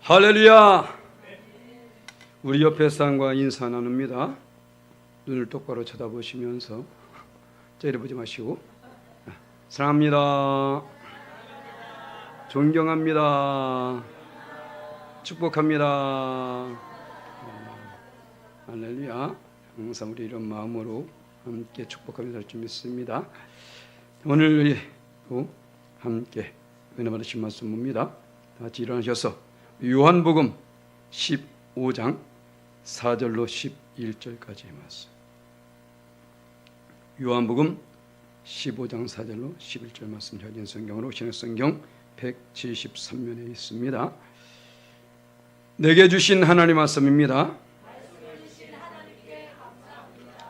할렐루야! 우리 옆에 사람과 인사 나눕니다. 눈을 똑바로 쳐다보시면서 째려보지 마시고, 사랑합니다. 존경합니다. 축복합니다. 할렐루야. 항상 우리 이런 마음으로 함께 축복하며 살 줄 믿습니다. 오늘도 함께 은혜 받으신 말씀 봅니다. 다 같이 일어나셔서 요한복음 15장 4절로 11절까지의 말씀. 요한복음 15장 4절로 11절 말씀, 혀진 성경으로 신약성경 173면에 있습니다. 내게 주신 하나님 말씀입니다.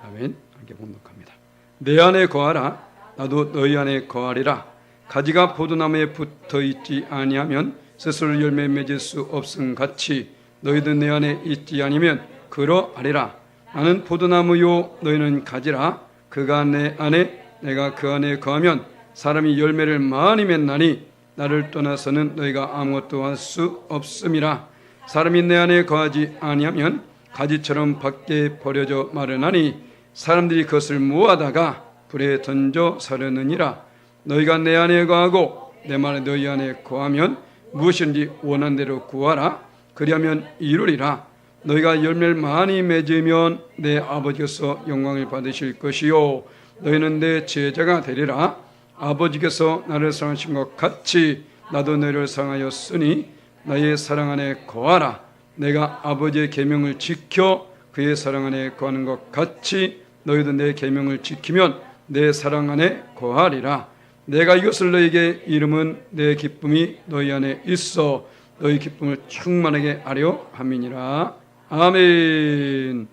아멘. 함께 봉독합니다. 내 안에 거하라, 나도 너희 안에 거하리라. 가지가 포도나무에 붙어 있지 아니하면 스스로 열매 맺을 수 없음 같이 너희도 내 안에 있지 아니면 그러하리라. 나는 포도나무요 너희는 가지라. 그가 내 안에 내가 그 안에 거하면 사람이 열매를 많이 맺나니 나를 떠나서는 너희가 아무것도 할 수 없음이라. 사람이 내 안에 거하지 아니하면 가지처럼 밖에 버려져 마르나니 사람들이 그것을 모아다가 불에 던져 사려느니라. 너희가 내 안에 거하고 내 말이 너희 안에 거하면 무엇인지 원한 대로 구하라. 그리하면 이루리라. 너희가 열매를 많이 맺으면 내 아버지께서 영광을 받으실 것이요 너희는 내 제자가 되리라. 아버지께서 나를 사랑하신 것 같이 나도 너희를 사랑하였으니 나의 사랑 안에 거하라. 내가 아버지의 계명을 지켜 그의 사랑 안에 거하는 것 같이 너희도 내 계명을 지키면 내 사랑 안에 거하리라. 내가 이것을 너희에게 이름은 내 기쁨이 너희 안에 있어 너희 기쁨을 충만하게 하려 함이니라. 아멘.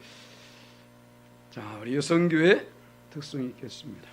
자, 우리 여성교회 특성이 있겠습니다.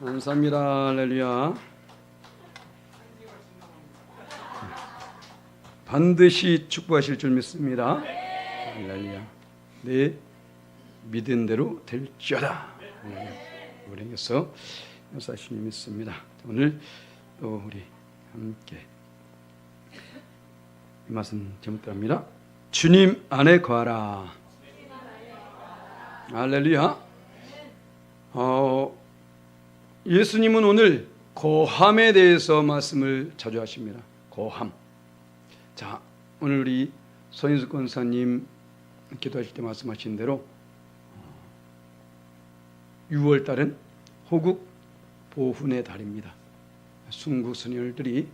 감사합니다. 할렐루야. 반드시 축복하실 줄 믿습니다. 할렐루야. 네. 믿은 대로 될지어다. 우리에게서 역사하시니 믿습니다. 오늘 또 우리 함께 이 말씀 제목입니다. 주님 안에 거하라. 할렐루야. 예수님은 오늘 거함에 대해서 말씀을 자주 하십니다. 거함. 자, 오늘 우리 서인숙 권사님 기도하실 때 말씀하신 대로 6월 달은 호국 보훈의 달입니다. 순국 선열들이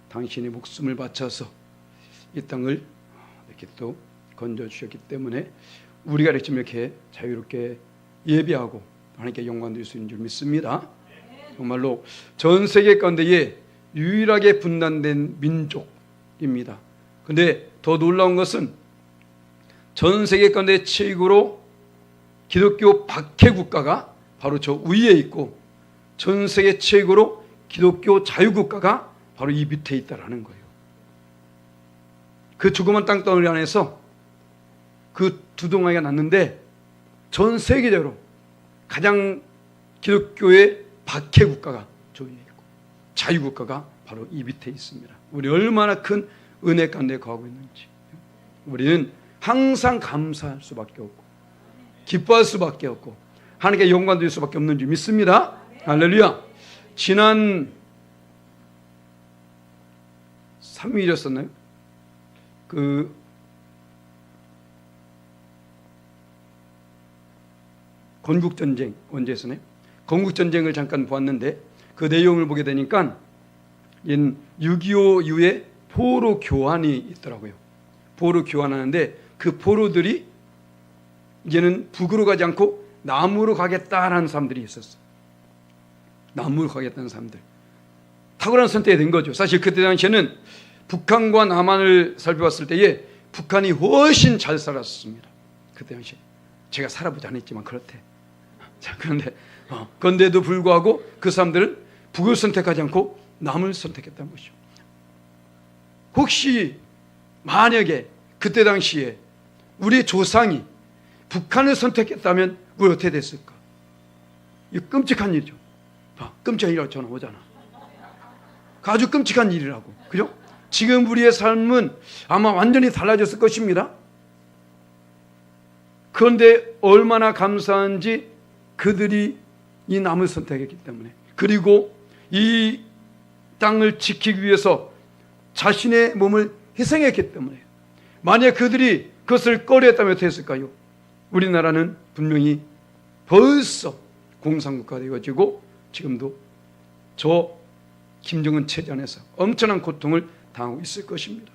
당신의 목숨을 바쳐서 이 땅을 이렇게 또 건져주셨기 때문에 우리가 이렇게 자유롭게 예배하고 하나님께 영광 드릴 수 있는 줄 믿습니다. 정말로 전 세계 가운데에 유일하게 분단된 민족입니다. 그런데 더 놀라운 것은 전 세계 가운데 최고로 기독교 박해 국가가 바로 저 위에 있고 전 세계 최고로 기독교 자유국가가 바로 이 밑에 있다라는 거예요. 그 조그만 땅덩어리 안에서 그 두 동아리가 났는데 전 세계적으로 가장 기독교의 박해 국가가 저 위에 있고 자유국가가 바로 이 밑에 있습니다. 우리 얼마나 큰 은혜 가운데 거하고 있는지 우리는 항상 감사할 수밖에 없고 기뻐할 수밖에 없고 하나님께 영광 드릴 수밖에 없는 줄 믿습니다. 할렐루야. 지난 3일이었었나요? 건국전쟁 언제였었나요? 건국전쟁을 잠깐 보았는데 그 내용을 보게 되니까 6.25 이후에 포로 교환이 있더라고요. 포로 교환하는데 그 포로들이 이제는 북으로 가지 않고 남으로 가겠다라는 사람들이 있었어요. 남으로 가겠다는 사람들. 탁월한 선택이 된 거죠. 사실 그때 당시에는 북한과 남한을 살펴봤을 때에 북한이 훨씬 잘 살았습니다. 그때 당시에. 제가 살아보지 않았지만 그렇대. 자, 그런데도 불구하고 그 사람들은 북을 선택하지 않고 남을 선택했다는 것이죠. 혹시 만약에 그때 당시에 우리 조상이 북한을 선택했다면 우리 어떻게 됐을까? 이거 끔찍한 일이죠. 끔찍한 일이라고 전화 오잖아. 아주 끔찍한 일이라고. 그죠? 지금 우리의 삶은 아마 완전히 달라졌을 것입니다. 그런데 얼마나 감사한지 그들이 이 남을 선택했기 때문에 그리고 이 땅을 지키기 위해서 자신의 몸을 희생했기 때문에 만약 그들이 그것을 꺼려했다면 어떻게 했을까요? 우리나라는 분명히 벌써 공산국가가 되어지고 지금도 저 김정은 체제 안에서 엄청난 고통을 당하고 있을 것입니다.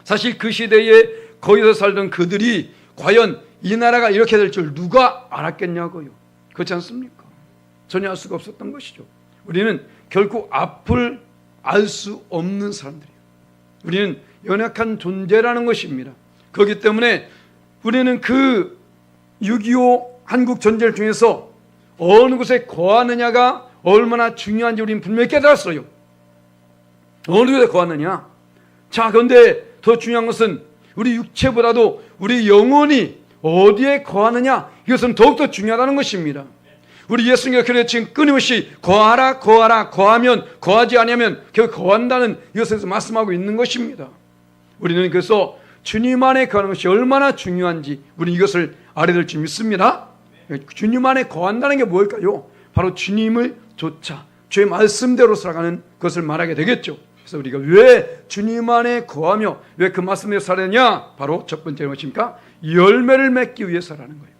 사실 그 시대에 거기서 살던 그들이 과연 이 나라가 이렇게 될 줄 누가 알았겠냐고요. 그렇지 않습니까? 전혀 알 수가 없었던 것이죠. 우리는 결코 앞을 알 수 없는 사람들이에요. 우리는 연약한 존재라는 것입니다. 그렇기 때문에 우리는 그 6.25 한국 전쟁 중에서 어느 곳에 거하느냐가 얼마나 중요한지 우리는 분명히 깨달았어요. 어느 곳에 거하느냐. 자, 그런데 더 중요한 것은 우리 육체보다도 우리 영혼이 어디에 거하느냐, 이것은 더욱더 중요하다는 것입니다. 우리 예수님께서 그래 지금 끊임없이 거하라 거하라 거하면 거하지 아니하면 결국 거한다는 이것에서 말씀하고 있는 것입니다. 우리는 그래서 주님 안에 거하는 것이 얼마나 중요한지 우리는 이것을 알아야 될 줄 믿습니다. 주님 안에 거한다는 게 뭘까요? 바로 주님을 좇아 주의 말씀대로 살아가는 것을 말하게 되겠죠. 그래서 우리가 왜 주님 안에 거하며 왜 그 말씀대로 살아야 바로 첫 번째 무엇입니까? 열매를 맺기 위해서라는 거예요.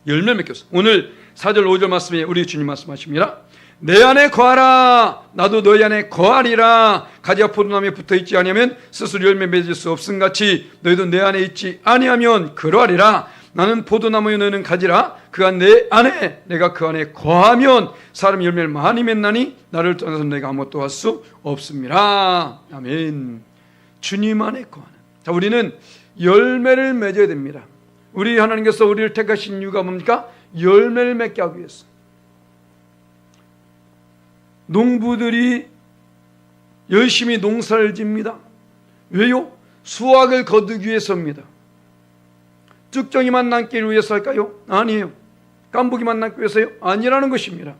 열매를 맺기 위해서. 오늘 4절 5절 말씀에 우리 주님 말씀하십니다. 내 안에 거하라 나도 너희 안에 거하리라. 가지가 포도나무에 붙어있지 아니하면 스스로 열매 맺을 수 없음같이 너희도 내 안에 있지 아니하면 그러하리라. 나는 포도나무에 너희는 가지라. 그가 내 안에 내가 그 안에 거하면 사람이 열매를 많이 맺나니 나를 떠나서 내가 아무것도 할 수 없습니다. 아멘. 주님 안에 거하는. 자, 우리는 열매를 맺어야 됩니다. 우리 하나님께서 우리를 택하신 이유가 뭡니까? 열매를 맺게 하기 위해서. 농부들이 열심히 농사를 집니다. 왜요? 수확을 거두기 위해서입니다. 쭉정이만 남기 위해서 할까요? 아니에요. 깐부기만 남기 위해서요? 아니라는 것입니다.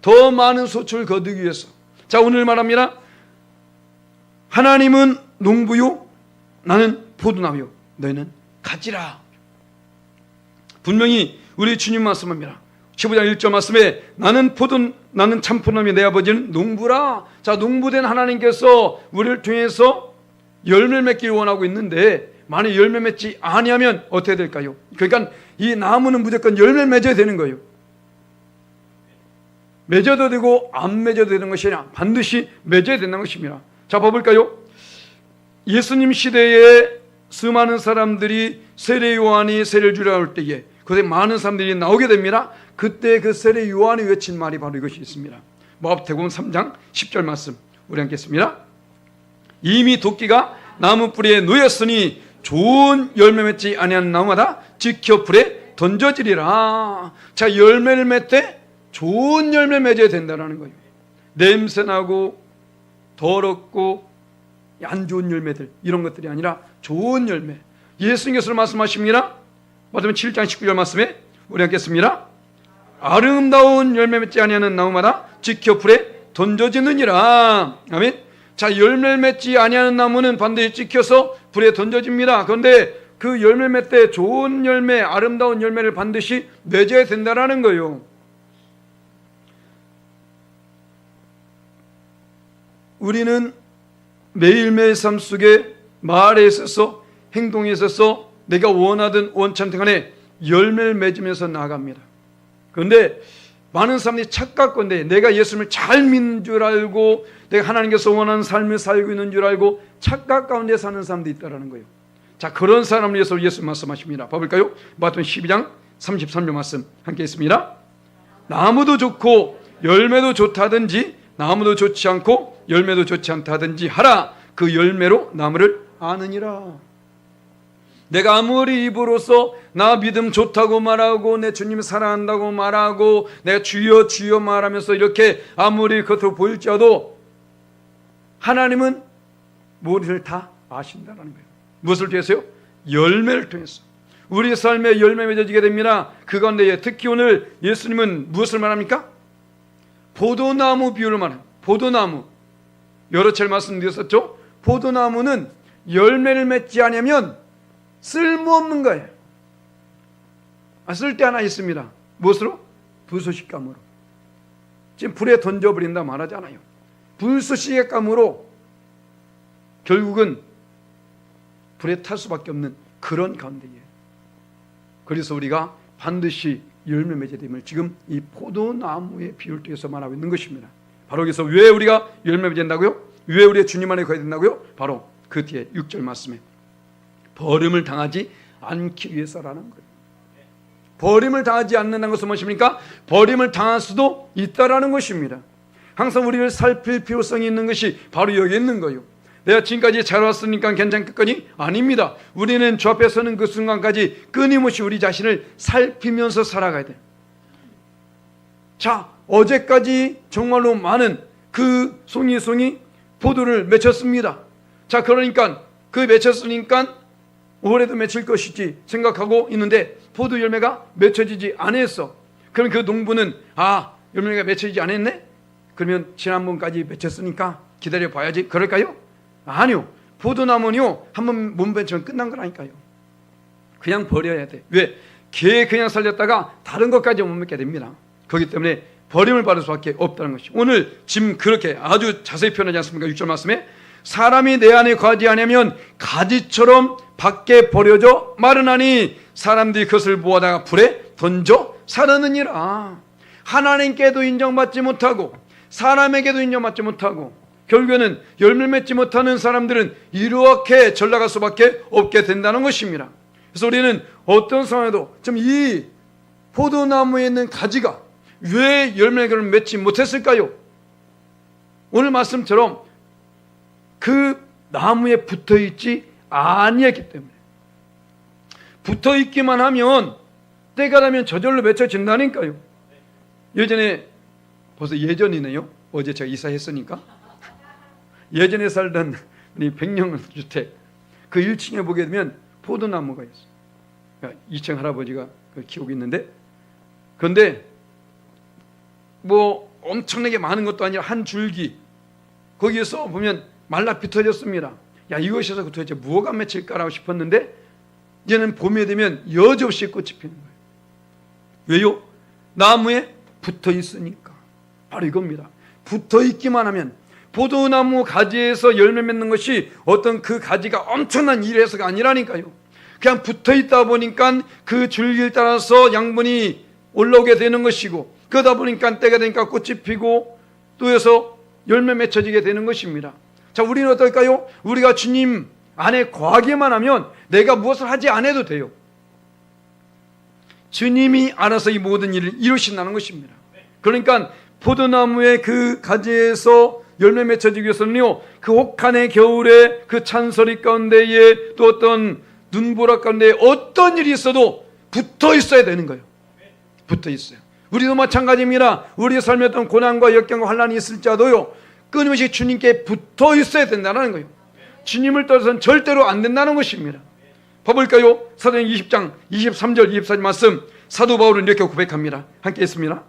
더 많은 소출을 거두기 위해서. 자, 오늘 말합니다. 하나님은 농부요, 나는 포도나무요, 너희는 가지라. 분명히 우리 주님 말씀합니다. 15장 1절 말씀에 나는 참 포도나무요, 내 아버지는 농부라. 자, 농부된 하나님께서 우리를 통해서 열매를 맺기를 원하고 있는데, 만약 열매 맺지 아니하면 어떻게 될까요? 그러니까 이 나무는 무조건 열매를 맺어야 되는 거예요. 맺어도 되고 안 맺어도 되는 것이 아니라 반드시 맺어야 된다는 것입니다. 자, 봐볼까요? 예수님 시대에 수많은 사람들이 세례 요한이 세례를 주려 할 때에 그때 많은 사람들이 나오게 됩니다. 그때 그 세례 요한이 외친 말이 바로 이것이 있습니다. 마태복음 3장 10절 말씀 우리 함께 읽습니다. 이미 도끼가 나무 뿌리에 놓였으니 좋은 열매 맺지 아니하는 나무마다 지켜 불에 던져지리라. 자, 열매를 맺되 좋은 열매 맺어야 된다는 거예요. 냄새나고 더럽고 안 좋은 열매들, 이런 것들이 아니라 좋은 열매. 예수님께서 말씀하십니다. 마태복음 7장 19절 말씀에 우리 함께 읽습니다. 아름다운 열매 맺지 아니하는 나무마다 지켜 불에 던져지느니라. 아멘. 자, 열매를 맺지 아니하는 나무는 반드시 찍혀서 불에 던져집니다. 그런데 그 열매 맺되 좋은 열매, 아름다운 열매를 반드시 맺어야 된다는 거예요. 우리는 매일매일 삶 속에 말에 있어서 행동에 있어서 내가 원하든 원치 않든 간에 열매를 맺으면서 나아갑니다. 그런데 많은 사람들이 착각건데 내가 예수님을 잘 믿는 줄 알고 내가 하나님께서 원하는 삶을 살고 있는 줄 알고 착각 가운데 사는 사람들이 있다는 거예요. 자, 그런 사람을 위해서 예수님 말씀하십니다. 봐볼까요? 마태복음 12장 33절 말씀 함께 있습니다. 나무도 좋고 열매도 좋다든지 나무도 좋지 않고 열매도 좋지 않다든지 하라. 그 열매로 나무를 아느니라. 내가 아무리 입으로서 나 믿음 좋다고 말하고 내 주님 사랑한다고 말하고 내가 주여 주여 말하면서 이렇게 아무리 겉으로 보일지라도 하나님은 무엇을 다 아신다는 거예요. 무엇을 통해서요? 열매를 통해서. 우리 삶에 열매 맺어지게 됩니다. 그 가운데 특히 오늘 예수님은 무엇을 말합니까? 포도나무 비유를 말합니다. 포도나무. 여러 차례 말씀드렸었죠? 포도나무는 열매를 맺지 않으면 쓸모없는 거예요. 쓸데 하나 있습니다. 무엇으로? 불쏘시감으로. 지금 불에 던져버린다 말하지 않아요. 불쏘시감으로 결국은 불에 탈 수밖에 없는 그런 가운데예요. 그래서 우리가 반드시 열매 맺어야 됨을 지금 이 포도나무의 비유를 통해서 말하고 있는 것입니다. 바로 여기서 왜 우리가 열매 맺어야 된다고요? 왜 우리의 주님 안에 거해야 된다고요? 바로 그 뒤에 6절 말씀에 버림을 당하지 않기 위해서라는 거예요. 버림을 당하지 않는다는 것은 무엇입니까? 버림을 당할 수도 있다라는 것입니다. 항상 우리를 살필 필요성이 있는 것이 바로 여기 있는 거예요. 내가 지금까지 잘 왔으니까 괜찮겠거니? 아닙니다. 우리는 주 앞에 서는 그 순간까지 끊임없이 우리 자신을 살피면서 살아가야 돼요. 자, 어제까지 정말로 많은 그 송이 포도를 맺혔습니다. 자, 그러니까 그 맺혔으니까 올해도 맺힐 것이지 생각하고 있는데 포도 열매가 맺혀지지 않았어. 그럼 그 농부는 열매가 맺혀지지 않았네? 그러면 지난번까지 맺혔으니까 기다려 봐야지. 그럴까요? 아니요. 포도나무는요, 한번 못 맺히면 끝난 거라니까요. 그냥 버려야 돼. 왜? 개 그냥 살렸다가 다른 것까지 못 맺게 됩니다. 그렇기 때문에 버림을 받을 수밖에 없다는 것이. 오늘 지금 그렇게 아주 자세히 표현하지 않습니까? 6절 말씀에 사람이 내 안에 거하지 않으면 가지처럼 밖에 버려져 마르나니 사람들이 그것을 모아다가 불에 던져 사르느니라. 하나님께도 인정받지 못하고 사람에게도 인정받지 못하고 결국에는 열매 맺지 못하는 사람들은 이렇게 전락할 수밖에 없게 된다는 것입니다. 그래서 우리는 어떤 상황에도 좀 이 포도나무에 있는 가지가 왜 열매를 맺지 못했을까요? 오늘 말씀처럼 그 나무에 붙어있지 아니했기 때문에. 붙어있기만 하면 때가 되면 저절로 맺혀진다니까요. 예전에 벌써 예전이네요. 어제 제가 이사했으니까. 예전에 살던 이 백령주택 그 1층에 보게 되면 포도나무가 있어요. 2층 할아버지가 키우고 있는데, 그런데 뭐 엄청나게 많은 것도 아니라 한 줄기, 거기에서 보면 말라 비틀어졌습니다. 야, 이것에서 도대체 무엇가 맺힐까라고 싶었는데, 이제는 봄이 되면 여지없이 꽃이 피는 거예요. 왜요? 나무에 붙어 있으니까. 바로 이겁니다. 붙어 있기만 하면, 포도나무 가지에서 열매 맺는 것이 어떤 그 가지가 엄청난 일에서가 아니라니까요. 그냥 붙어 있다 보니까 그 줄기를 따라서 양분이 올라오게 되는 것이고, 그러다 보니까 때가 되니까 꽃이 피고 또 해서 열매 맺혀지게 되는 것입니다. 자, 우리는 어떨까요? 우리가 주님 안에 거하기만 하면 내가 무엇을 하지 않아도 돼요. 주님이 알아서 이 모든 일을 이루신다는 것입니다. 그러니까 포도나무의 그 가지에서 열매 맺혀지기 위해서는요, 그 혹한의 겨울에 그 찬소리 가운데에 또 어떤 눈보라 가운데 어떤 일이 있어도 붙어 있어야 되는 거예요. 붙어 있어요. 우리도 마찬가지입니다. 우리의 삶에 어떤 고난과 역경과 환난이 있을지라도요, 끊임없이 주님께 붙어 있어야 된다는 거예요. 주님을 떠나서는 절대로 안 된다는 것입니다. 봐볼까요? 사도행 20장 23절 24절 말씀, 사도 바울은 이렇게 고백합니다. 함께 했습니다.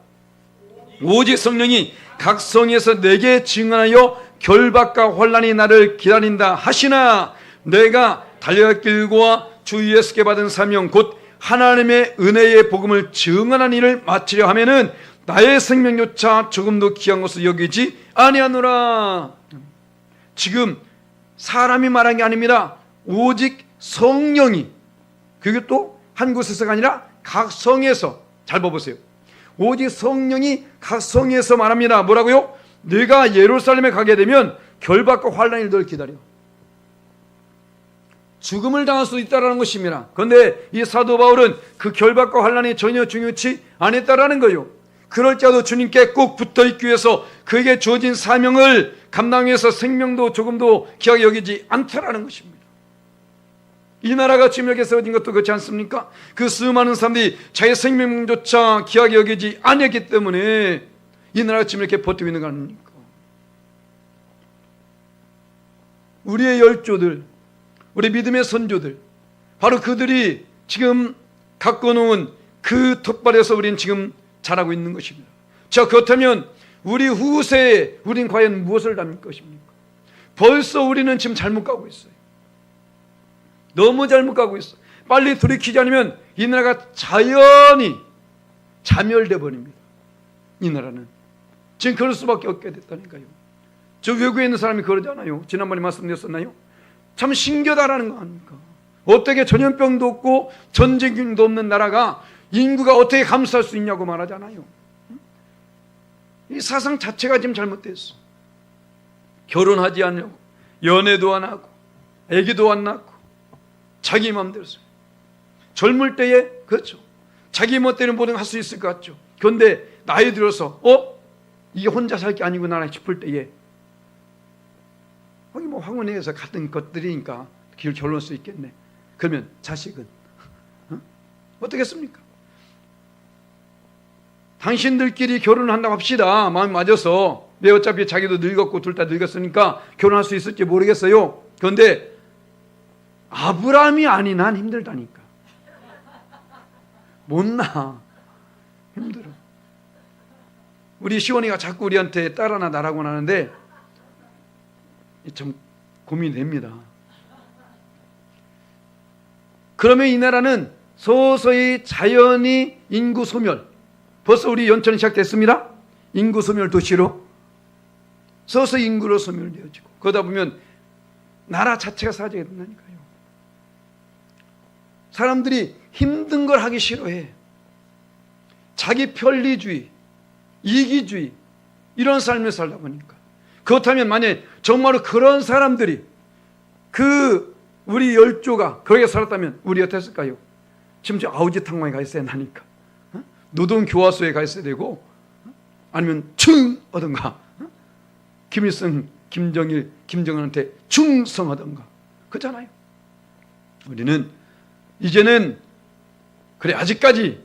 오직 성령이 각 성에서 내게 증언하여 결박과 환난이 나를 기다린다 하시나, 내가 달려갈 길과 주 예수께 받은 사명 곧 하나님의 은혜의 복음을 증언한 일을 마치려 하면은 나의 생명조차 조금도 귀한 것을 여기지 아니하노라. 지금 사람이 말한 게 아닙니다. 오직 성령이, 그게 또 한 곳에서가 아니라 각 성에서, 잘 봐보세요. 오직 성령이 각 성에서 말합니다. 뭐라고요? 네가 예루살렘에 가게 되면 결박과 환난이 널 기다려. 죽음을 당할 수도 있다는 것입니다. 그런데 이 사도 바울은 그 결박과 환난이 전혀 중요치 않았다라는 거예요. 그럴지라도 주님께 꼭 붙어있기 위해서 그에게 주어진 사명을 감당하기 위해서 생명도 조금도 귀하게 여기지 않다라는 것입니다. 이 나라가 지금 이렇게 세워진 것도 그렇지 않습니까? 그 수많은 사람들이 자기 생명조차 귀하게 여기지 않았기 때문에 이 나라가 지금 이렇게 버티고 있는 거 아닙니까? 우리의 열조들, 우리 믿음의 선조들, 바로 그들이 지금 갖고 놓은 그 텃밭에서 우리는 지금 자라고 있는 것입니다. 자, 그렇다면 우리 후세에 우리는 과연 무엇을 담을 것입니까? 벌써 우리는 지금 잘못 가고 있어요. 너무 잘못 가고 있어. 빨리 돌이키지 않으면 이 나라가 자연히 자멸돼 버립니다. 이 나라는 지금 그럴 수밖에 없게 됐다니까요. 저 외국에 있는 사람이 그러잖아요. 지난번에 말씀드렸었나요? 참 신기하다라는 거 아닙니까? 어떻게 전염병도 없고 전쟁도 없는 나라가 인구가 어떻게 감수할 수 있냐고 말하잖아요. 이 사상 자체가 지금 잘못됐어. 결혼하지 않냐고, 연애도 안 하고, 애기도 안 낳고, 자기 마음대로 젊을 때에, 그렇죠, 자기 멋대로 모든 걸 할 수 있을 것 같죠. 그런데 나이 들어서 이게 혼자 살 게 아니구나 싶을 때에 거기 뭐 황혼에서 같은 것들이니까 길 결론할 수 있겠네. 그러면 자식은 어떻겠습니까? 당신들끼리 결혼을 한다고 합시다. 마음이 맞아서. 내 어차피 자기도 늙었고 둘 다 늙었으니까 결혼할 수 있을지 모르겠어요. 그런데 아브라함이 아닌 한 힘들다니까. 못나. 힘들어. 우리 시원이가 자꾸 우리한테 딸하나 나라고 하는데 참 고민이 됩니다. 그러면 이 나라는 서서히 자연히 인구 소멸, 벌써 우리 연천이 시작됐습니다. 인구 소멸 도시로 서서히 인구로 소멸되어지고, 그러다 보면 나라 자체가 사라지게 된다니까요. 사람들이 힘든 걸 하기 싫어해. 자기 편리주의, 이기주의, 이런 삶을 살다 보니까. 그렇다면 만약에 정말로 그런 사람들이 우리 열조가 그렇게 살았다면 우리 어땠을까요? 지금 저 아우지탕방에 가 있어야 하니까, 노동교화소에 가 있어야 되고, 아니면 충하던가, 김일성, 김정일, 김정은한테 충성하던가, 그렇잖아요. 우리는 이제는 그래, 아직까지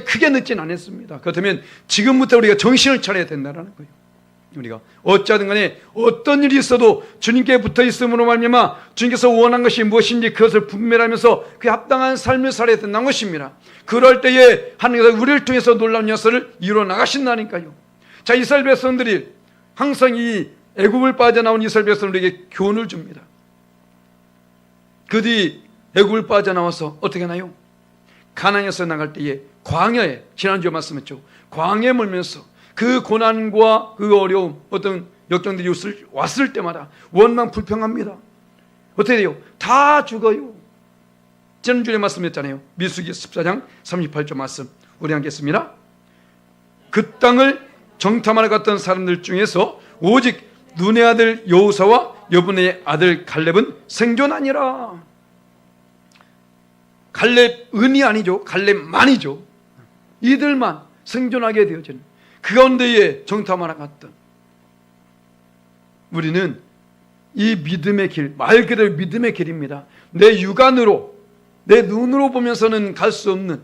크게 늦진 않았습니다. 그렇다면 지금부터 우리가 정신을 차려야 된다는 거예요. 우리가 어찌하든 간에 어떤 일이 있어도 주님께 붙어 있음으로 말미암아 주님께서 원한 것이 무엇인지 그것을 분별하면서 그에 합당한 삶을 살아야 된다는 것입니다. 그럴 때에 하나님께서 우리를 통해서 놀라운 역사를 이루어 나가신다니까요. 자, 이스라엘 백성들이 항상 이 애굽을 빠져나온 이스라엘 백성들에게 교훈을 줍니다. 그들이 애굽을 빠져나와서 어떻게 하나요? 가나안에서 나갈 때에 광야에, 지난주에 말씀했죠, 광야에 몰면서 그 고난과 그 어려움, 어떤 역경들이 왔을 때마다 원망 불평합니다. 어떻게 돼요? 다 죽어요. 지난주에 말씀했잖아요. 민수기 14장 38절 말씀 우리 함께 했습니다. 그 땅을 정탐하러 갔던 사람들 중에서 오직 눈의 아들 여호사와 여분의 아들 갈렙은 생존하니라. 갈렙은이 아니죠. 갈렙만이죠. 이들만 생존하게 되어지는 그 가운데에 정탐하러 갔던 우리는 이 믿음의 길, 말 그대로 믿음의 길입니다. 내 육안으로, 내 눈으로 보면서는 갈 수 없는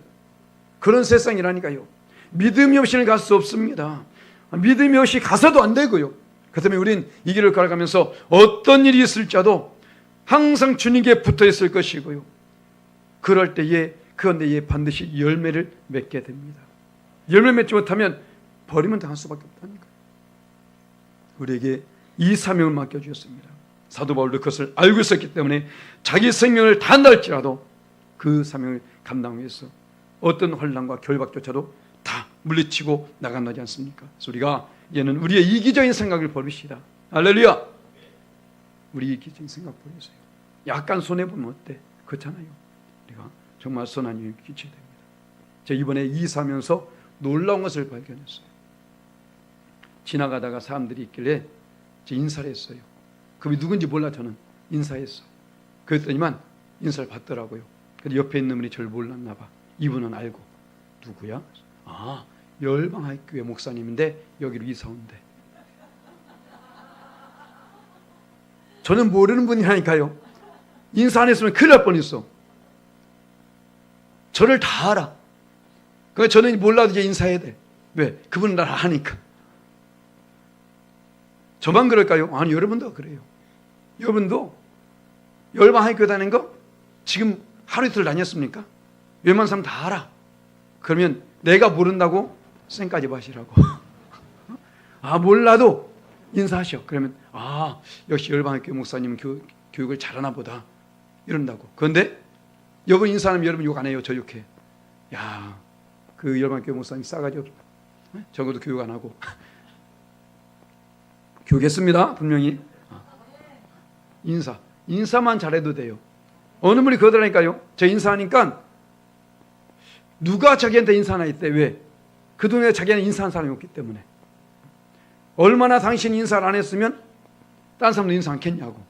그런 세상이라니까요. 믿음이 없이는 갈 수 없습니다. 믿음이 없이 가서도 안 되고요. 그 때문에 우린 이 길을 걸어가면서 어떤 일이 있을지라도 항상 주님께 붙어 있을 것이고요. 그럴 때에 그런데에 반드시 열매를 맺게 됩니다. 열매 맺지 못하면 버리면 당할 수밖에 없다니까요. 우리에게 이 사명을 맡겨주셨습니다. 사도 바울도 그것을 알고 있었기 때문에 자기 생명을 다한다 할지라도 그 사명을 감당하기 위해서 어떤 혼란과 결박조차도 다 물리치고 나간다지 않습니까? 그래서 우리가 이제는 우리의 이기적인 생각을 버리시다. 할렐루야. 우리 이기적인 생각 버리세요. 약간 손해보면 어때? 그렇잖아요. 우리가 정말 선한 일을 끼쳐야 됩니다. 제가 이번에 이사하면서 놀라운 것을 발견했어요. 지나가다가 사람들이 있길래 인사를 했어요. 그분이 누군지 몰라. 저는 인사했어. 그랬더니만 인사를 받더라고요. 근데 옆에 있는 분이 저를 몰랐나 봐. 이분은 알고. 누구야? 아, 열방학교회 목사님인데 여기로 이사 온대. 저는 모르는 분이라니까요. 인사 안 했으면 큰일 날 뻔했어. 저를 다 알아. 그러니까 저는 몰라도 이제 인사해야 돼. 왜? 그분은 날 아니까. 저만 그럴까요? 아니, 여러분도 그래요. 여러분도 열방학교 다니는 거 지금 하루 이틀 다녔습니까? 웬만한 사람 다 알아. 그러면 내가 모른다고 쌩까지 마시라고. 아, 몰라도 인사하셔. 그러면 아, 역시 열방학교 목사님은 교육을 잘하나 보다 이런다고. 그런데 여러분 인사하면 여러분 욕 안 해요. 저 욕해. 야, 그 열방학교 목사님 싸가지 없어. 적어도 교육 안 하고. 교육했습니다. 분명히. 인사만 잘해도 돼요. 어느 분이 그러더라니까요. 저 인사하니까 누가 자기한테 인사하나 했대. 왜? 그 동네에 자기한테 인사한 사람이 없기 때문에. 얼마나 당신이 인사를 안 했으면 다른 사람도 인사 않겠냐고.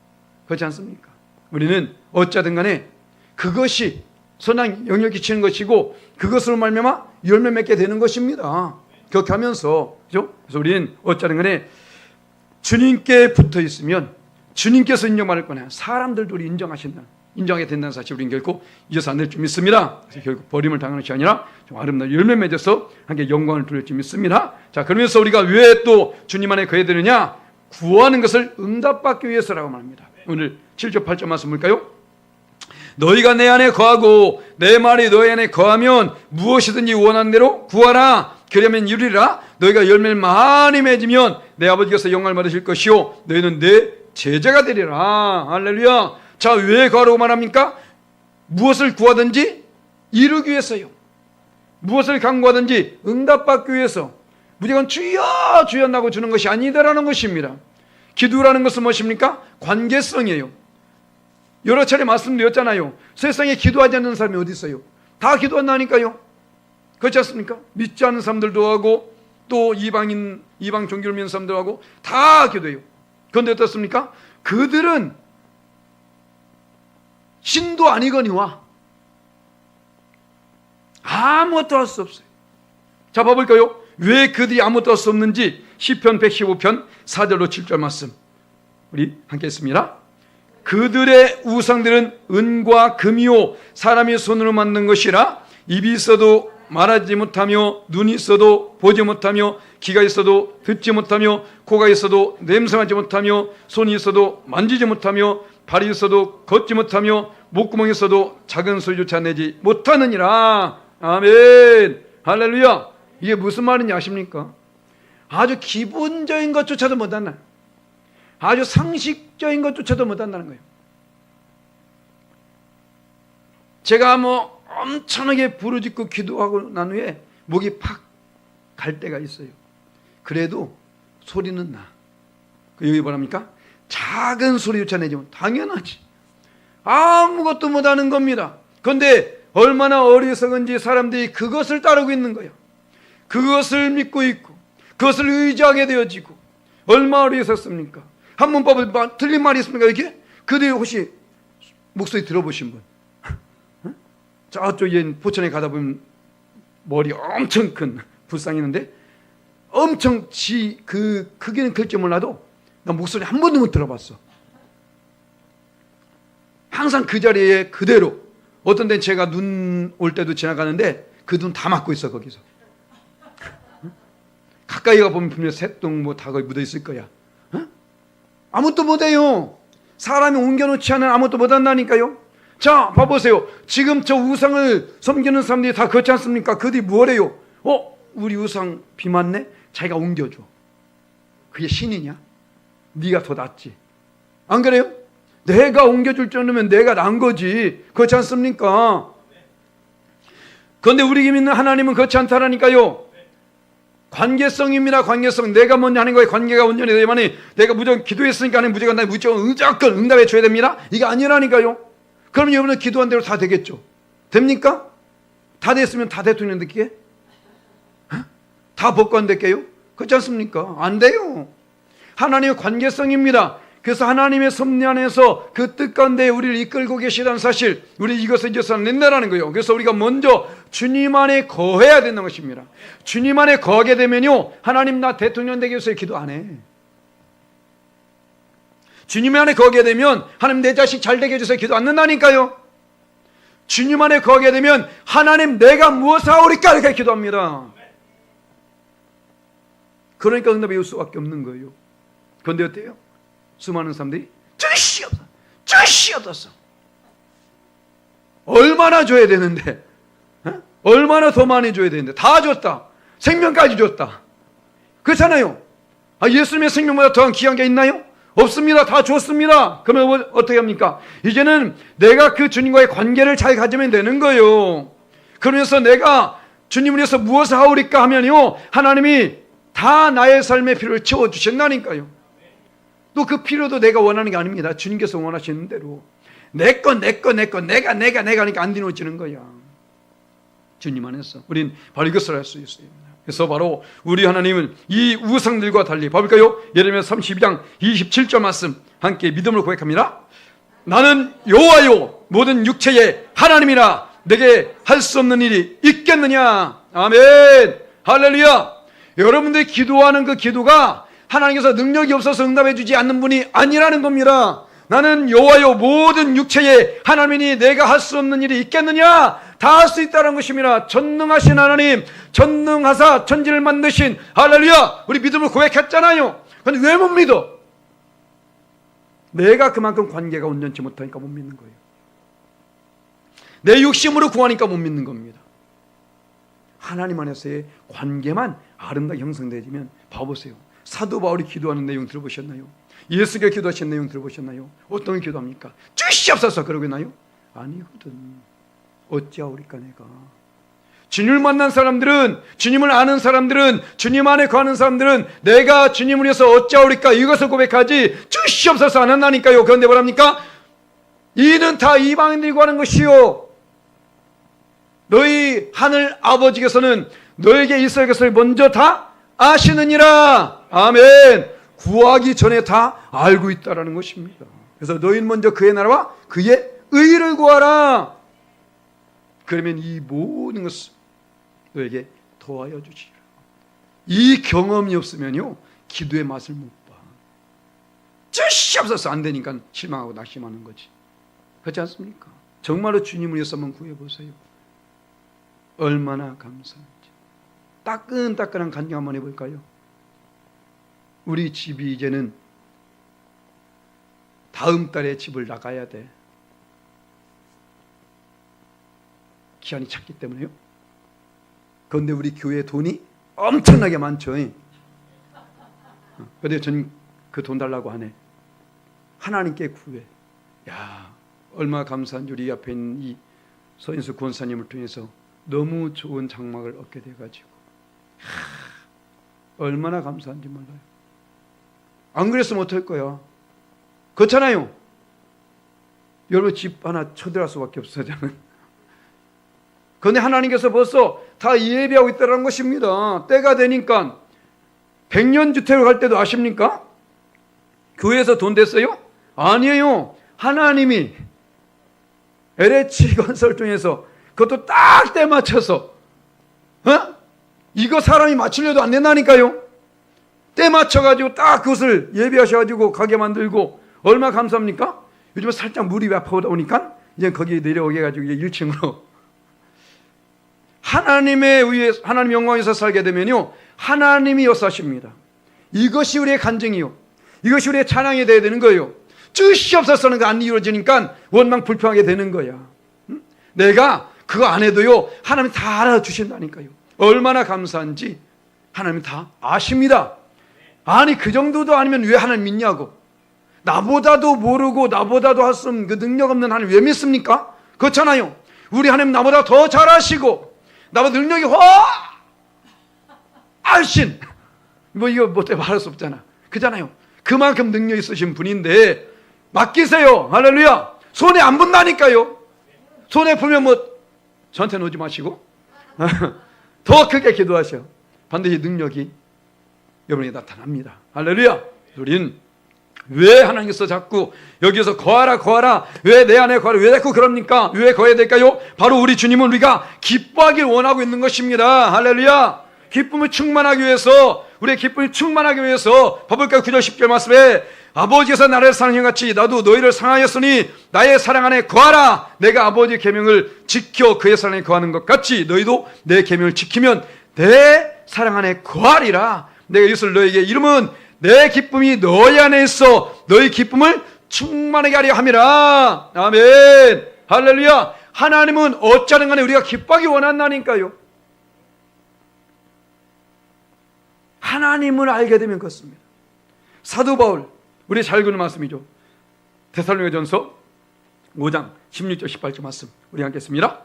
그렇지 않습니까? 우리는 어찌하든 간에 그것이 선한 영향을 끼치는 것이고 그것으로 말미암아 열매 맺게 되는 것입니다. 그렇게 하면서, 그죠? 그래서 우리는 어찌하든 간에 주님께 붙어 있으면 주님께서 인정받을 거냐. 사람들도 우리 인정하게 된다는 사실 우리는 결코 잊어서 안 될 줄 믿습니다. 그래서 결국 버림을 당하는 것이 아니라 좀 아름다운 열매 맺어서 함께 영광을 돌릴 줄 믿습니다. 자, 그러면서 우리가 왜 또 주님 안에 거해야 되느냐? 구하는 것을 응답받기 위해서라고 말합니다. 오늘 7절 8절 말씀 볼까요? 너희가 내 안에 거하고 내 말이 너희 안에 거하면 무엇이든지 원하는 대로 구하라. 그러면 이루리라. 너희가 열매를 많이 맺으면 내 아버지께서 영광을 받으실 것이요 너희는 내 제자가 되리라. 할렐루야. 자, 왜 구하라고 말합니까? 무엇을 구하든지 이루기 위해서요. 무엇을 간구하든지 응답받기 위해서. 무조건 주여 주여 나고 주는 것이 아니다라는 것입니다. 기도라는 것은 무엇입니까? 관계성이에요. 여러 차례 말씀드렸잖아요. 세상에 기도하지 않는 사람이 어디 있어요? 다 기도한다니까요. 그렇지 않습니까? 믿지 않는 사람들도 하고 또 이방 종교를 믿는 사람들도 하고 다 기도해요. 그런데 어떻습니까? 그들은 신도 아니거니와 아무것도 할 수 없어요. 자, 봐볼까요? 왜 그들이 아무것도 할 수 없는지 시편 115편 4절로 7절 말씀 우리 함께 했습니다. 그들의 우상들은 은과 금이요 사람이 손으로 만든 것이라 입이 있어도 말하지 못하며, 눈이 있어도 보지 못하며, 귀가 있어도 듣지 못하며, 코가 있어도 냄새하지 못하며, 손이 있어도 만지지 못하며, 발이 있어도 걷지 못하며, 목구멍이 있어도 작은 소리조차 내지 못하느니라. 아멘. 할렐루야. 이게 무슨 말인지 아십니까? 아주 기본적인 것조차도 못한다. 아주 상식적인 것조차도 못한다는 거예요. 제가 엄청나게 부르짖고 기도하고 난 후에 목이 팍 갈 때가 있어요. 그래도 소리는 나. 여기 뭐랍니까? 작은 소리조차 내지 못. 당연하지. 아무것도 못하는 겁니다. 그런데 얼마나 어리석은지 사람들이 그것을 따르고 있는 거야. 그것을 믿고 있고 그것을 의지하게 되어지고. 얼마나 어리석습니까? 한 문법을 틀린 말이 있습니까? 이게? 그들이 혹시 목소리 들어보신 분? 저쪽에 포천에 가다 보면 머리 엄청 큰 불상이 있는데 엄청 그 크기는 클지 몰라도 나 목소리 한 번도 못 들어봤어. 항상 그 자리에 그대로. 어떤 데는 제가 눈 올 때도 지나가는데 그 눈 다 막고 있어 거기서. 가까이 가보면 분명 새똥 다 거기 묻어 있을 거야. 아무것도 못해요. 사람이 옮겨놓지 않으면 아무것도 못한다니까요. 자, 봐보세요. 지금 저 우상을 섬기는 사람들이 다 그렇지 않습니까? 그들이 뭐래요? 우리 우상 비 맞네? 자기가 옮겨줘. 그게 신이냐? 네가 더 낫지. 안 그래요? 내가 옮겨줄 정도면 내가 난 거지. 그렇지 않습니까? 그런데 우리 믿는 하나님은 그렇지 않다라니까요. 관계성입니다. 관계성. 내가 먼저 하는 거에 관계가 온전히 되야만이 내가 무조건 기도했으니까 무조건 응답해 줘야 됩니다. 이게 아니라니까요. 그럼 여러분은 기도한 대로 다 되겠죠. 됩니까? 다 됐으면 다 대통령 될게? 다 법관 될게요? 그렇지 않습니까? 안 돼요. 하나님의 관계성입니다. 그래서 하나님의 섭리 안에서 그 뜻 가운데 우리를 이끌고 계시다는 사실, 우리 이것을 이제서 낸다라는 거예요. 그래서 우리가 먼저 주님 안에 거해야 되는 것입니다. 주님 안에 거하게 되면요, 하나님 나 대통령 되기 위해서 기도 안 해. 주님 안에 거하게 되면 하나님 내 자식 잘 되게 해주세요 기도 안 한다니까요. 주님 안에 거하게 되면 하나님 내가 무엇을 하오리까 이렇게 기도합니다. 그러니까 응답이 올 수밖에 없는 거예요. 그런데 어때요? 수많은 사람들이 뜻이 없었어. 얼마나 줘야 되는데, 얼마나 더 많이 줘야 되는데 다 줬다. 생명까지 줬다. 그렇잖아요. 예수님의 생명보다 더한 귀한 게 있나요? 없습니다. 다 줬습니다. 그러면 어떻게 합니까? 이제는 내가 그 주님과의 관계를 잘 가지면 되는 거예요. 그러면서 내가 주님을 위해서 무엇을 하오리까 하면요, 하나님이 다 나의 삶의 필요를 채워주신다니까요. 또 그 필요도 내가 원하는 게 아닙니다. 주님께서 원하시는 대로 내가 하니까 안 뒤놓치는 거야. 주님 안에서 우린 바로 이것을 할 수 있어요. 그래서 바로 우리 하나님은 이 우상들과 달리 봐볼까요? 예레미야 32장 27절 말씀 함께 믿음으로 고백합니다. 나는 여호와요 모든 육체의 하나님이라 내게 할 수 없는 일이 있겠느냐. 아멘. 할렐루야. 여러분들이 기도하는 그 기도가 하나님께서 능력이 없어서 응답해 주지 않는 분이 아니라는 겁니다. 나는 여호와요 모든 육체의 하나님이니 내가 할 수 없는 일이 있겠느냐. 다 할 수 있다는 것입니다. 전능하신 하나님, 전능하사 천지를 만드신 할렐루야. 우리 믿음을 고백했잖아요. 그런데 왜 못 믿어? 내가 그만큼 관계가 온전치 못하니까 못 믿는 거예요. 내 욕심으로 구하니까 못 믿는 겁니다. 하나님 안에서의 관계만 아름답게 형성되어지면 봐보세요. 사도 바울이 기도하는 내용 들어보셨나요? 예수가 기도하신 내용 들어보셨나요? 어떤 기도합니까? 주시옵소서 그러고 있나요? 아니거든. 어찌하오리까 내가. 주님을 만난 사람들은, 주님을 아는 사람들은, 주님 안에 거하는 사람들은 내가 주님을 위해서 어찌하오리까 이것을 고백하지 주시옵소서 안 한다니까요. 그런데 뭐랍니까? 이는 다 이방인들이 구하는 것이요 너희 하늘 아버지께서는 너에게 있어야 할 것을 먼저 다 아시느니라. 아멘. 구하기 전에 다 알고 있다라는 것입니다. 그래서 너희는 먼저 그의 나라와 그의 의를 구하라. 그러면 이 모든 것을 너에게 더하여 주시리라. 이 경험이 없으면요 기도의 맛을 못 봐. 주시옵소서 안 되니까 실망하고 낙심하는 거지. 그렇지 않습니까? 정말로 주님을 위해서 한번 구해보세요. 얼마나 감사한지. 따끈따끈한 간증 한번 해볼까요? 우리 집이 이제는 다음 달에 집을 나가야 돼. 기한이 찼기 때문에요. 그런데 우리 교회 돈이 엄청나게 많죠. 그런데 전 그 돈 달라고 하네. 하나님께 구해. 야, 얼마나 감사한지. 우리 앞에 있는 이 서인수 권사님을 통해서 너무 좋은 장막을 얻게 돼가지고 얼마나 감사한지 몰라요. 안 그랬으면 어떨 거야. 그렇잖아요. 여러분 집 하나 쳐들어갈 수밖에 없어요. 그런데 하나님께서 벌써 다 예비하고 있다는 것입니다. 때가 되니까 100년 주택을 갈 때도 아십니까? 교회에서 돈 댔어요? 아니에요. 하나님이 LH 건설 통해서 그것도 딱 때 맞춰서 이거 사람이 맞추려도 안 된다니까요. 때 맞춰가지고 딱 그것을 예비하셔가지고 가게 만들고 얼마나 감사합니까? 요즘에 살짝 물이 아파오다 보니까 이제 거기 내려오게 해가지고 이제 1층으로 하나님의 위에 하나님 영광에서 살게 되면요 하나님이 역사하십니다. 이것이 우리의 간증이요. 이것이 우리의 찬양이 되어야 되는 거예요. 뜻이 없어서는 안 이루어지니까 원망 불평하게 되는 거야. 내가 그거 안 해도요 하나님 다 알아주신다니까요. 얼마나 감사한지 하나님 다 아십니다. 아니 그 정도도 아니면 왜 하나님 믿냐고. 나보다도 모르고 나보다도 할 수 없는 그 능력 없는 하나님 왜 믿습니까? 그렇잖아요. 우리 하나님 나보다 더 잘하시고 나보다 능력이 훨씬 뭐 이거 뭐 때문에 말할 수 없잖아. 그잖아요. 그만큼 능력 있으신 분인데 맡기세요. 할렐루야. 손에 안 붙다니까요. 손에 풀면 뭐 저한테는 오지 마시고 더 크게 기도하셔. 반드시 능력이 여러분에게 나타납니다. 할렐루야. 우린 왜 하나님께서 자꾸 여기서 거하라 왜 내 안에 거하라 왜 자꾸 그럽니까? 왜 거해야 될까요? 바로 우리 주님은 우리가 기뻐하길 원하고 있는 것입니다. 할렐루야. 기쁨을 충만하기 위해서 우리의 기쁨이 충만하기 위해서 봐볼까요? 9절 10절 말씀에 아버지께서 나를 사랑한 같이 나도 너희를 사랑하였으니 나의 사랑 안에 거하라. 내가 아버지의 계명을 지켜 그의 사랑에 거하는 것 같이 너희도 내 계명을 지키면 내 사랑 안에 거하리라. 내가 이것을 너에게 이름은 내 기쁨이 너희 안에 있어 너희 기쁨을 충만하게 하려 함이라. 아멘. 할렐루야. 하나님은 어쩌든 간에 우리가 기뻐하기 원한다니까요. 하나님을 알게 되면 그렇습니다. 사도 바울 우리 잘 읽는 말씀이죠. 데살로니가전서 5장 16절 18절 말씀 우리 함께 읽습니다.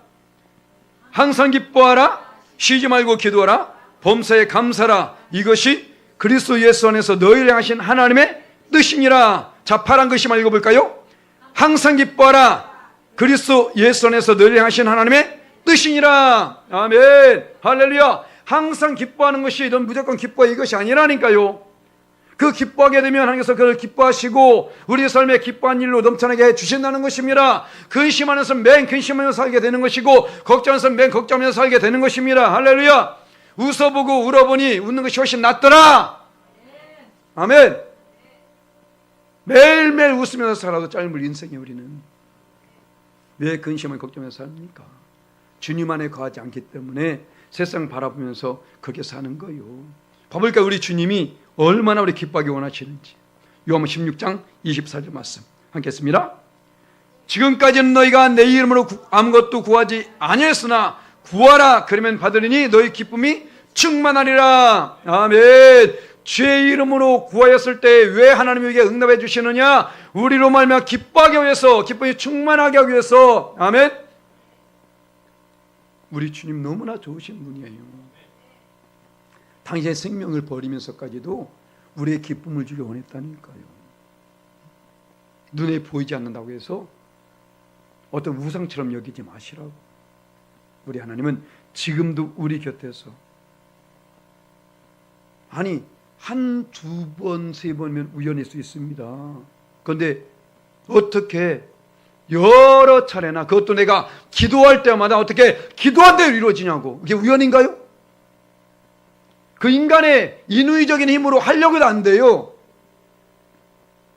항상 기뻐하라. 쉬지 말고 기도하라. 범사에 감사라. 이것이 그리스도 예수 안에서 너희를 향하신 하나님의 뜻이니라. 자, 파란 글씨 한번 읽어볼까요? 항상 기뻐하라. 그리스도 예수 안에서 너희를 향하신 하나님의 뜻이니라. 아멘. 할렐루야. 항상 기뻐하는 것이 넌 무조건 기뻐해 이것이 아니라니까요. 그 기뻐하게 되면 하나님께서 그를 기뻐하시고 우리의 삶에 기뻐한 일로 넘쳐나게 해주신다는 것입니다. 근심하면서 맨 근심하면서 살게 되는 것이고 걱정하면서 맨 걱정하면서 살게 되는 것입니다. 할렐루야. 웃어보고 울어보니 웃는 것이 훨씬 낫더라. 아멘. 매일매일 웃으면서 살아도 짧은 인생에 우리는 왜 근심을 걱정하면서 삽니까? 주님 안에 거하지 않기 때문에 세상 바라보면서 그렇게 사는 거예요. 봐볼까 우리 주님이 얼마나 우리 기뻐하기 원하시는지. 요한복음 16장 24절 말씀 함께 했습니다. 지금까지는 너희가 내 이름으로 아무것도 구하지 아니했으나 구하라 그러면 받으리니 너희 기쁨이 충만하리라. 아멘. 주의 이름으로 구하였을 때 왜 하나님에게 응답해 주시느냐? 우리로 말미암아 기뻐하기 위해서 기쁨이 충만하게 하기 위해서. 아멘. 우리 주님 너무나 좋으신 분이에요. 당신의 생명을 버리면서까지도 우리의 기쁨을 주기 원했다니까요. 눈에 보이지 않는다고 해서 어떤 우상처럼 여기지 마시라고. 우리 하나님은 지금도 우리 곁에서 아니 한 두 번, 세 번이면 우연일 수 있습니다. 그런데 어떻게 여러 차례나 그것도 내가 기도할 때마다 어떻게 기도한 대로 이루어지냐고. 그게 우연인가요? 그 인간의 인위적인 힘으로 하려고 해도 안 돼요.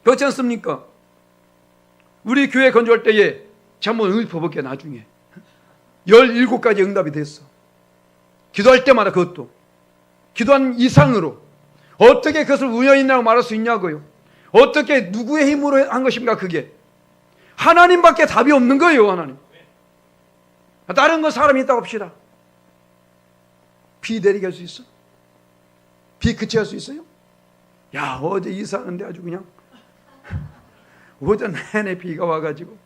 그렇지 않습니까? 우리 교회 건조할 때에 한번 읊어볼게요. 나중에 17가지 응답이 됐어. 기도할 때마다 그것도 기도한 이상으로 어떻게 그것을 우연이라고 말할 수 있냐고요. 어떻게 누구의 힘으로 한 것입니까? 그게 하나님밖에 답이 없는 거예요. 하나님. 다른 건 사람이 있다고 합시다. 비 내리게 할 수 있어? 비 그치게 할 수 있어요? 야, 어제 이사하는데 아주 그냥 오전 내내 비가 와가지고,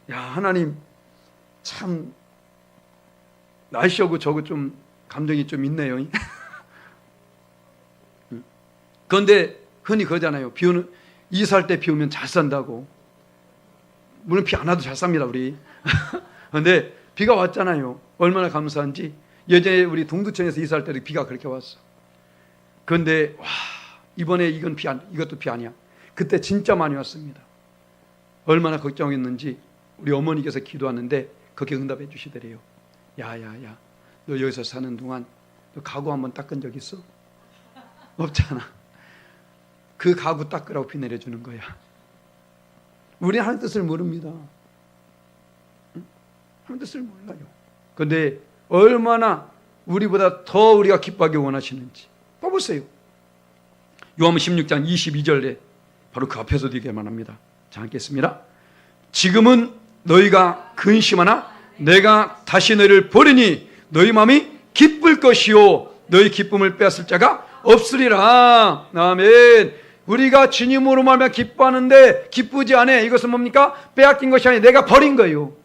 야, 하나님 참 날씨하고 저거 좀 감정이 좀 있네요. 그런데 흔히 그러잖아요. 비 오는, 이사할 때 비 오면 잘 산다고. 물론 비 안 와도 잘 삽니다, 우리. 그런데 비가 왔잖아요. 얼마나 감사한지. 예전에 우리 동두천에서 이사할 때도 비가 그렇게 왔어. 그런데 와, 이번에 이것도 비 아니야. 그때 진짜 많이 왔습니다. 얼마나 걱정했는지 우리 어머니께서 기도하는데 거기에 응답해 주시더래요. 야야야, 너 여기서 사는 동안 너 가구 한번 닦은 적 있어? 없잖아. 그 가구 닦으라고 비 내려주는 거야. 우리 하나님 뜻을 모릅니다. 하나님 뜻을 몰라요. 그런데 얼마나 우리보다 더 우리가 기뻐하기 원하시는지 봐보세요. 요한복음 16장 22절에 바로 그 앞에서도 이렇게 말합니다. 자, 읽겠습니다. 지금은 너희가 근심하나 내가 다시 너희를 보리니 너희 마음이 기쁠 것이요 너희 기쁨을 빼앗을 자가 없으리라. 아멘. 우리가 주님으로 말하면 기뻐하는데 기쁘지 않아. 이것은 뭡니까? 빼앗긴 것이 아니라 내가 버린 거예요.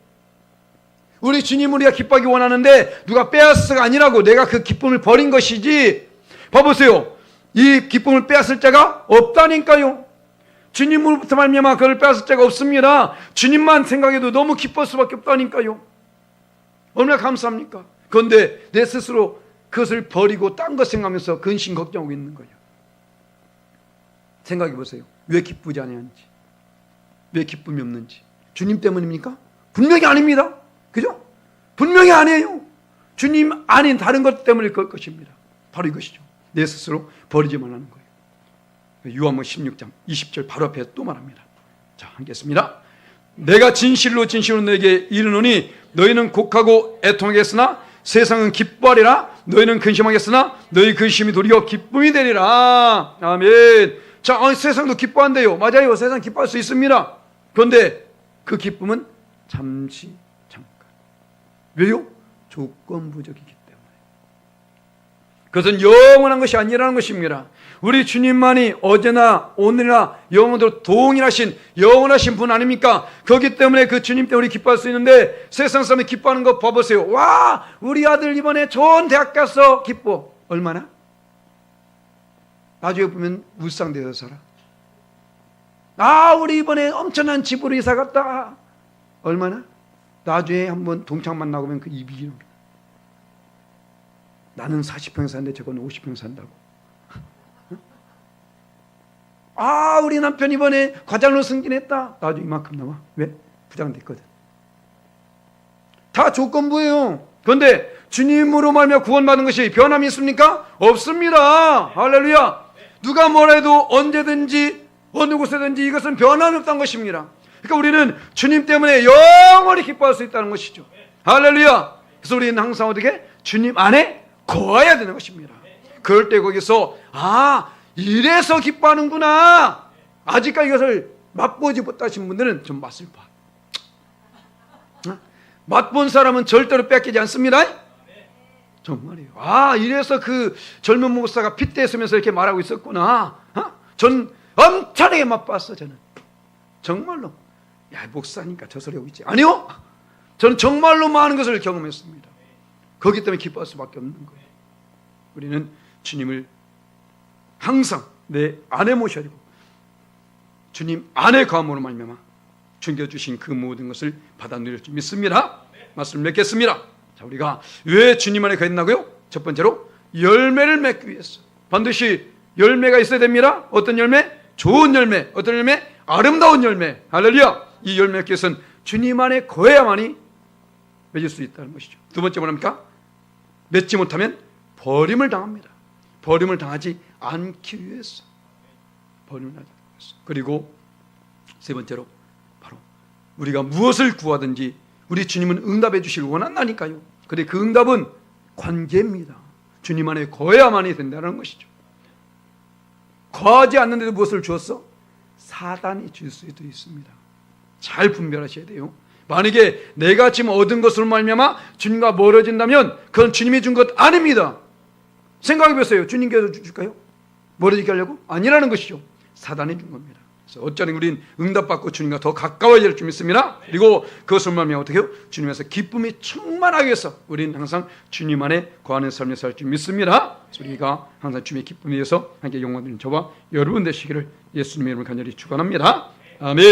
우리 주님 우리가 기뻐하기 원하는데 누가 빼앗어가 아니라고, 내가 그 기쁨을 버린 것이지. 봐보세요. 이 기쁨을 빼앗을 자가 없다니까요. 주님으로부터 말미암아 그걸 빼앗을 자가 없습니다. 주님만 생각해도 너무 기뻐할 수밖에 없다니까요. 얼마나 감사합니까? 그런데 내 스스로 그것을 버리고 딴 것 생각하면서 근심 걱정하고 있는 거예요. 생각해 보세요. 왜 기쁘지 않았는지, 왜 기쁨이 없는지. 주님 때문입니까? 분명히 아닙니다. 그죠? 분명히 아니에요. 주님 아닌 다른 것 때문일 것입니다. 바로 이것이죠. 내 스스로 버리지 말라는 거예요. 요한복음 16장 20절 바로 앞에 또 말합니다. 자, 하겠습니다. 내가 진실로 진실로 너에게 이르노니 너희는 곡하고 애통하겠으나 세상은 기뻐하리라. 너희는 근심하겠으나 너희 근심이 도리어 기쁨이 되리라. 아멘. 자, 세상도 기뻐한대요. 맞아요. 세상 기뻐할 수 있습니다. 그런데 그 기쁨은 잠시 잠깐. 왜요? 조건 부족이기 때문에. 그것은 영원한 것이 아니라는 것입니다. 우리 주님만이 어제나 오늘이나 영원토록 동일하신 영원하신 분 아닙니까? 그렇기 때문에 그 주님 때문에 우리 기뻐할 수 있는데 세상 사람이 기뻐하는 거 봐보세요. 와, 우리 아들 이번에 좋은 대학 가서 기뻐. 얼마나? 나중에 보면 울상돼서 살아. 아, 우리 이번에 엄청난 집으로 이사 갔다. 얼마나? 나중에 한번 동창 만나고 보면 그 입이 기울어. 나는 40평 사는데 저건 50평 산다고. 아, 우리 남편 이번에 과장로 승진했다. 나도 이만큼 나와. 왜? 부장 됐거든. 다 조건부예요. 그런데 주님으로 말미암아 구원받은 것이 변함이 있습니까? 없습니다. 할렐루야. 누가 뭐라 해도 언제든지 어느 곳에든지 이것은 변함이 없다는 것입니다. 그러니까 우리는 주님 때문에 영원히 기뻐할 수 있다는 것이죠. 할렐루야. 그래서 우리는 항상 어떻게? 주님 안에 거해야 되는 것입니다. 그럴 때 거기서 이래서 기뻐하는구나. 아직까지 이것을 맛보지 못하신 분들은 좀 맛을 봐. 맛본 사람은 절대로 뺏기지 않습니다. 정말이에요. 이래서 그 젊은 목사가 핏대 쓰면서 이렇게 말하고 있었구나. 전 엄청나게 맛봤어. 저는 정말로. 야, 목사니까 저 소리 하고 있지. 아니요. 저는 정말로 많은 것을 경험했습니다. 거기 때문에 기뻐할 수밖에 없는 거예요. 우리는 주님을 항상 내 안에 모셔야 되고 주님 안에 거함으로 말미암아 주신 그 모든 것을 받아 누릴 줄 믿습니다. 말씀을 맺겠습니다. 자, 우리가 왜 주님 안에 거했나고요? 첫 번째로 열매를 맺기 위해서. 반드시 열매가 있어야 됩니다. 어떤 열매? 좋은 열매. 어떤 열매? 아름다운 열매. 할렐루야. 이 열매 맺기 위해서는 주님 안에 거해야만이 맺을 수 있다는 것이죠. 두 번째 뭐랍니까? 맺지 못하면 버림을 당합니다. 버림을 당하지 않기 위해서. 버림을 당하지 않기 위해서. 그리고 세 번째로 바로 우리가 무엇을 구하든지 우리 주님은 응답해 주시길 원한다니까요. 그런데 그 응답은 관계입니다. 주님 안에 거해야만이 된다는 것이죠. 거하지 않는데도 무엇을 주었어? 사단이 줄 수도 있습니다. 잘 분별하셔야 돼요. 만약에 내가 지금 얻은 것으로 말미암아 주님과 멀어진다면 그건 주님이 준 것 아닙니다. 생각해 보세요. 주님께서 줄까요? 멀어지게 하려고? 아니라는 것이죠. 사단이 준 겁니다. 그래서 어쩌면 우린 응답받고 주님과 더 가까워질 줄 믿습니다. 그리고 그것을 말미암아 어떻게 해요? 주님에서 기쁨이 충만하기 위해서 우리는 항상 주님 안에 거하는 삶을 살 줄 믿습니다. 그래서 우리가 항상 주님의 기쁨에 의해서 함께 영광 드리는 저와 여러분 되시기를 예수님의 이름으로 간절히 축원합니다. 아멘.